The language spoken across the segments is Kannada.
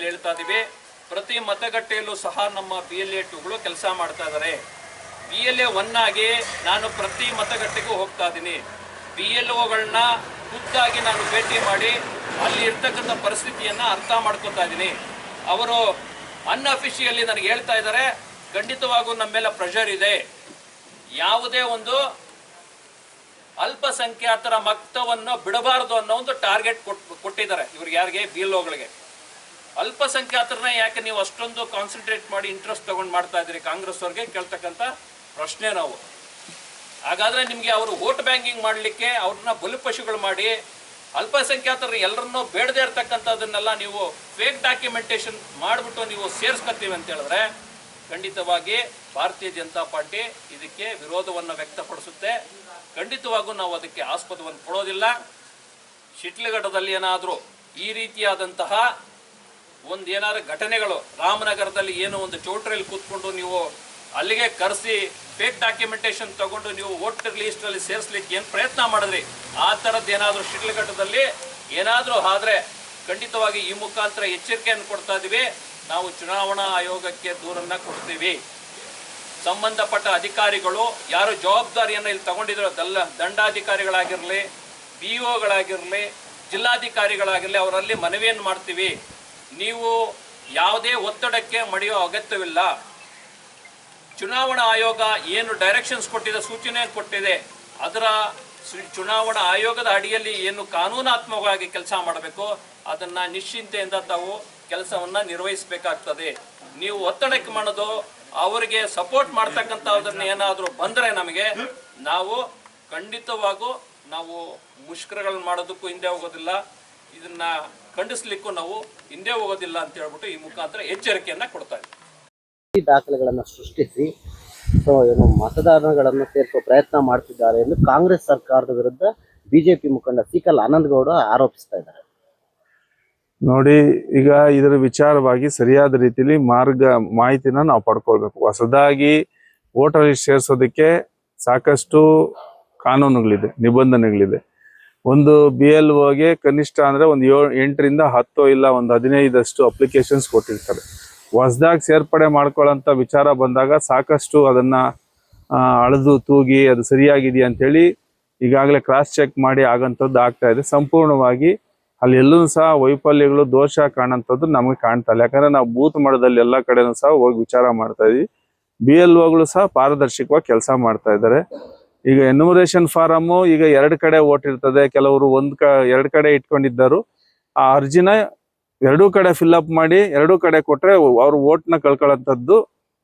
ಹೇಳ್ತಾ ಇದೀವಿ. ಪ್ರತಿ ಮತಗಟ್ಟೆಯಲ್ಲೂ ಸಹ ನಮ್ಮ BLA 2ಗಳು ಕೆಲಸ ಮಾಡ್ತಾ ಇದ್ದಾರೆ. BLA 1 ಆಗಿ ನಾನು ಪ್ರತಿ ಮತಗಟ್ಟೆಗೂ ಹೋಗ್ತಾ ಇದ್ದೀನಿ. BLOಗಳನ್ನ ಖುದ್ದಾಗಿ ನಾನು ಭೇಟಿ ಮಾಡಿ ಅಲ್ಲಿ ಇರ್ತಕ್ಕಂಥ ಪರಿಸ್ಥಿತಿಯನ್ನು ಅರ್ಥ ಮಾಡ್ಕೊತಾ ಇದ್ದೀನಿ. ಅವರು ಅನ್ಅಫಿಷಿಯಲಿ ನನಗೆ ಹೇಳ್ತಾ ಇದ್ದಾರೆ, ಖಂಡಿತವಾಗೂ ನಮ್ಮ ಮೇಲೆ ಪ್ರೆಷರ್ ಇದೆ. ಯಾವುದೇ ಒಂದು ಅಲ್ಪಸಂಖ್ಯಾತರ ಮತವನ್ನು ಬಿಡಬಾರದು ಅನ್ನೋ ಒಂದು ಟಾರ್ಗೆಟ್ ಕೊಟ್ಟಿದ್ದಾರೆ ಇವ್ರಿಗೆ, ಯಾರಿಗೆ? BLOಗಳಿಗೆ. ಅಲ್ಪಸಂಖ್ಯಾತರನ್ನ ಯಾಕೆ ನೀವು ಅಷ್ಟೊಂದು ಕಾನ್ಸಂಟ್ರೇಟ್ ಮಾಡಿ ಇಂಟ್ರೆಸ್ಟ್ ತಗೊಂಡು ಮಾಡ್ತಾ ಇದ್ದೀರಿ ಕಾಂಗ್ರೆಸ್ ಅವ್ರಿಗೆ ಕೇಳ್ತಕ್ಕಂಥ ಪ್ರಶ್ನೆ ನಾವು. ಹಾಗಾದ್ರೆ ನಿಮಗೆ ಅವರು ವೋಟ್ ಬ್ಯಾಂಕಿಂಗ್ ಮಾಡಲಿಕ್ಕೆ ಅವ್ರನ್ನ ಬಲಿಪಶುಗಳು ಮಾಡಿ ಅಲ್ಪಸಂಖ್ಯಾತರು ಎಲ್ಲರನ್ನೂ ಬೇಡದೇ ಇರ್ತಕ್ಕಂಥದ್ದನ್ನೆಲ್ಲ ನೀವು ಫೇಕ್ ಡಾಕ್ಯುಮೆಂಟೇಶನ್ ಮಾಡಿಬಿಟ್ಟು ನೀವು ಸೇರಿಸ್ಕೊತೀವಿ ಅಂತ ಹೇಳಿದ್ರೆ ಖಂಡಿತವಾಗಿ ಭಾರತೀಯ ಜನತಾ ಪಾರ್ಟಿ ಇದಕ್ಕೆ ವಿರೋಧವನ್ನು ವ್ಯಕ್ತಪಡಿಸುತ್ತೆ. ಖಂಡಿತವಾಗೂ ನಾವು ಅದಕ್ಕೆ ಆಸ್ಪದವನ್ನು ಕೊಡೋದಿಲ್ಲ. ಶಿಡ್ಲಘಟ್ಟದಲ್ಲಿ ಏನಾದರೂ ಈ ರೀತಿಯಾದಂತಹ ಏನಾದ್ರು ಘಟನೆಗಳು, ರಾಮನಗರದಲ್ಲಿ ಏನೋ ಒಂದು ಚೌಟ್ರಿಯಲ್ಲಿ ಕೂತ್ಕೊಂಡು ನೀವು ಅಲ್ಲಿಗೆ ಕರೆಸಿ ಫೇಕ್ ಡಾಕ್ಯುಮೆಂಟೇಶನ್ ತಗೊಂಡು ನೀವು ವೋಟರ್ ಲಿಸ್ಟಲ್ಲಿ ಸೇರಿಸ್ಲಿಕ್ಕೆ ಏನು ಪ್ರಯತ್ನ ಮಾಡಿದ್ರಿ, ಆ ಥರದ್ದು ಏನಾದರೂ ಶಿಡ್ಲಘಟ್ಟದಲ್ಲಿ ಏನಾದರೂ ಆದರೆ ಖಂಡಿತವಾಗಿ ಈ ಮುಖಾಂತರ ಎಚ್ಚರಿಕೆಯನ್ನು ಕೊಡ್ತಾ ಇದ್ದೀವಿ. ನಾವು ಚುನಾವಣಾ ಆಯೋಗಕ್ಕೆ ದೂರನ್ನು ಕೊಡ್ತೀವಿ. ಸಂಬಂಧಪಟ್ಟ ಅಧಿಕಾರಿಗಳು ಯಾರು ಜವಾಬ್ದಾರಿಯನ್ನು ಇಲ್ಲಿ ತಗೊಂಡಿದ್ರು, ದಂಡಾಧಿಕಾರಿಗಳಾಗಿರಲಿ, BOಗಳಾಗಿರಲಿ, ಜಿಲ್ಲಾಧಿಕಾರಿಗಳಾಗಿರಲಿ, ಅವರಲ್ಲಿ ಮನವಿಯನ್ನು ಮಾಡ್ತೀವಿ. ನೀವು ಯಾವುದೇ ಒತ್ತಡಕ್ಕೆ ಮಣಿಯೋ ಅಗತ್ಯವಿಲ್ಲ. ಚುನಾವಣಾ ಆಯೋಗ ಏನು ಡೈರೆಕ್ಷನ್ಸ್ ಕೊಟ್ಟಿದೆ, ಸೂಚನೆ ಕೊಟ್ಟಿದೆ, ಅದರ ಚುನಾವಣಾ ಆಯೋಗದ ಅಡಿಯಲ್ಲಿ ಏನು ಕಾನೂನಾತ್ಮಕವಾಗಿ ಕೆಲಸ ಮಾಡಬೇಕು ಅದನ್ನು ನಿಶ್ಚಿಂತೆಯಿಂದ ತಾವು ಕೆಲಸವನ್ನು ನಿರ್ವಹಿಸಬೇಕಾಗ್ತದೆ. ನೀವು ಒತ್ತಡಕ್ಕೆ ಮಾಡೋದು, ಅವರಿಗೆ ಸಪೋರ್ಟ್ ಮಾಡ್ತಕ್ಕಂಥದ್ದನ್ನು ಏನಾದರೂ ಬಂದರೆ ನಮಗೆ ನಾವು ಖಂಡಿತವಾಗೂ ನಾವು ಮುಷ್ಕರಗಳನ್ನು ಮಾಡೋದಕ್ಕೂ ಹಿಂದೆ ಹೋಗೋದಿಲ್ಲ, ಇದನ್ನ ಖಂಡಿಸ್ಲಿಕ್ಕೂ ನಾವು ಹಿಂದೆ ಹೋಗೋದಿಲ್ಲ ಅಂತ ಹೇಳ್ಬಿಟ್ಟು ಈ ಮುಖಾಂತರ ಎಚ್ಚರಿಕೆಯನ್ನ ಕೊಡ್ತಾ ಇದ್ದೀವಿ. ಈ ದಾಖಲೆಗಳನ್ನು ಸೃಷ್ಟಿಸಿ ಮತದಾರಗಳನ್ನು ಸೇರಿಸುವ ಪ್ರಯತ್ನ ಮಾಡ್ತಿದ್ದಾರೆ ಎಂದು ಕಾಂಗ್ರೆಸ್ ಸರ್ಕಾರದ ವಿರುದ್ಧ ಬಿಜೆಪಿ ಮುಖಂಡ ಸಿಕಲ್ ಆನಂದಗೌಡ ಆರೋಪಿಸ್ತಾ ಇದ್ದಾರೆ. ನೋಡಿ, ಈಗ ಇದರ ವಿಚಾರವಾಗಿ ಸರಿಯಾದ ರೀತಿಯಲ್ಲಿ ಮಾಹಿತಿನ ನಾವು ಪಡ್ಕೊಳ್ಬೇಕು. ಹೊಸದಾಗಿ ವೋಟರ್ ಲಿಸ್ಟ್ ಸೇರಿಸೋದಕ್ಕೆ ಸಾಕಷ್ಟು ಕಾನೂನುಗಳಿದೆ, ನಿಬಂಧನೆಗಳಿದೆ. ಒಂದು BLOಗೆ ಕನಿಷ್ಠ ಅಂದ್ರೆ ಒಂದು 8ರಿಂದ 10 ಇಲ್ಲ ಒಂದು 15 ಅಪ್ಲಿಕೇಶನ್ಸ್ ಕೊಟ್ಟಿರ್ತಾರೆ. ಹೊಸದಾಗಿ ಸೇರ್ಪಡೆ ಮಾಡ್ಕೊಳ್ಳೋಂಥ ವಿಚಾರ ಬಂದಾಗ ಸಾಕಷ್ಟು ಅದನ್ನ ಅಳೆದು ತೂಗಿ ಅದು ಸರಿಯಾಗಿದೆಯಾ ಅಂತೇಳಿ ಈಗಾಗಲೇ ಕ್ರಾಸ್ ಚೆಕ್ ಮಾಡಿ ಆಗಂಥದ್ದು ಆಗ್ತಾ ಇದೆ. ಸಂಪೂರ್ಣವಾಗಿ ಅಲ್ಲಿ ಎಲ್ಲೂ ಸಹ ವೈಫಲ್ಯಗಳು, ದೋಷ ಕಾಣೋಂಥದ್ದು ನಮಗೆ ಕಾಣ್ತಾ ಇಲ್ಲ. ಯಾಕಂದ್ರೆ ನಾವು ಬೂತ್ ಮಟ್ಟದಲ್ಲಿ ಎಲ್ಲ ಕಡೆನೂ ಸಹ ಹೋಗಿ ವಿಚಾರ ಮಾಡ್ತಾ ಇದೀವಿ. BLOಗಳು ಸಹ ಪಾರದರ್ಶಕವಾಗಿ ಕೆಲಸ ಮಾಡ್ತಾ ಇದ್ದಾರೆ. ಈಗ ಎನ್ಯುಮರೇಷನ್ ಫಾರಮ್ ಈಗ 2 ಕಡೆ ಓಟ್ ಇರ್ತದೆ. ಕೆಲವರು 2 ಕಡೆ ಇಟ್ಕೊಂಡಿದ್ದರು. ಆ ಅರ್ಜಿನ 2 ಕಡೆ ಫಿಲ್ಅಪ್ ಮಾಡಿ 2 ಕಡೆ ಕೊಟ್ರೆ ಅವ್ರು ಓಟ್ನ ಕಳ್ಕೊಳ್ಳೋಂಥದ್ದು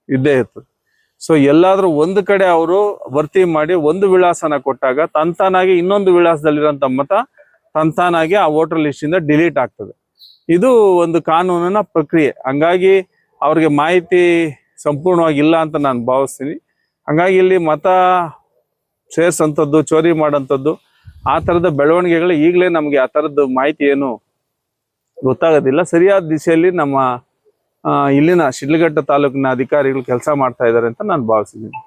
ಇದ್ದೇ ಇರ್ತದೆ. ಸೊ ಎಲ್ಲಾದ್ರೂ ಒಂದು ಕಡೆ ಅವರು ಭರ್ತಿ ಮಾಡಿ ಒಂದು ವಿಳಾಸನ ಕೊಟ್ಟಾಗ ತಂತಾನಾಗಿ ಇನ್ನೊಂದು ವಿಳಾಸದಲ್ಲಿರೋಂಥ ಮತ ತಂತಾನಾಗಿ ಆ ವೋಟರ್ ಲಿಸ್ಟ್ ಇಂದ ಡಿಲೀಟ್ ಆಗ್ತದೆ. ಇದು ಒಂದು ಕಾನೂನಿನ ಪ್ರಕ್ರಿಯೆ. ಹಂಗಾಗಿ ಅವ್ರಿಗೆ ಮಾಹಿತಿ ಸಂಪೂರ್ಣವಾಗಿ ಇಲ್ಲ ಅಂತ ನಾನು ಭಾವಿಸ್ತೀನಿ. ಹಂಗಾಗಿ ಇಲ್ಲಿ ಮತ ಸೇರ್ಸಂಥದ್ದು, ಚೋರಿ ಮಾಡೋಂಥದ್ದು, ಆ ಥರದ ಬೆಳವಣಿಗೆಗಳು ಈಗಲೇ ನಮಗೆ ಆ ಥರದ್ದು ಮಾಹಿತಿ ಏನು ಗೊತ್ತಾಗೋದಿಲ್ಲ. ಸರಿಯಾದ ದಿಶೆಯಲ್ಲಿ ನಮ್ಮ ಇಲ್ಲಿನ ಶಿಡ್ಲಘಟ್ಟ ತಾಲೂಕಿನ ಅಧಿಕಾರಿಗಳು ಕೆಲಸ ಮಾಡ್ತಾ ಇದ್ದಾರೆ ಅಂತ ನಾನು ಭಾವಿಸಿದ್ದೀನಿ.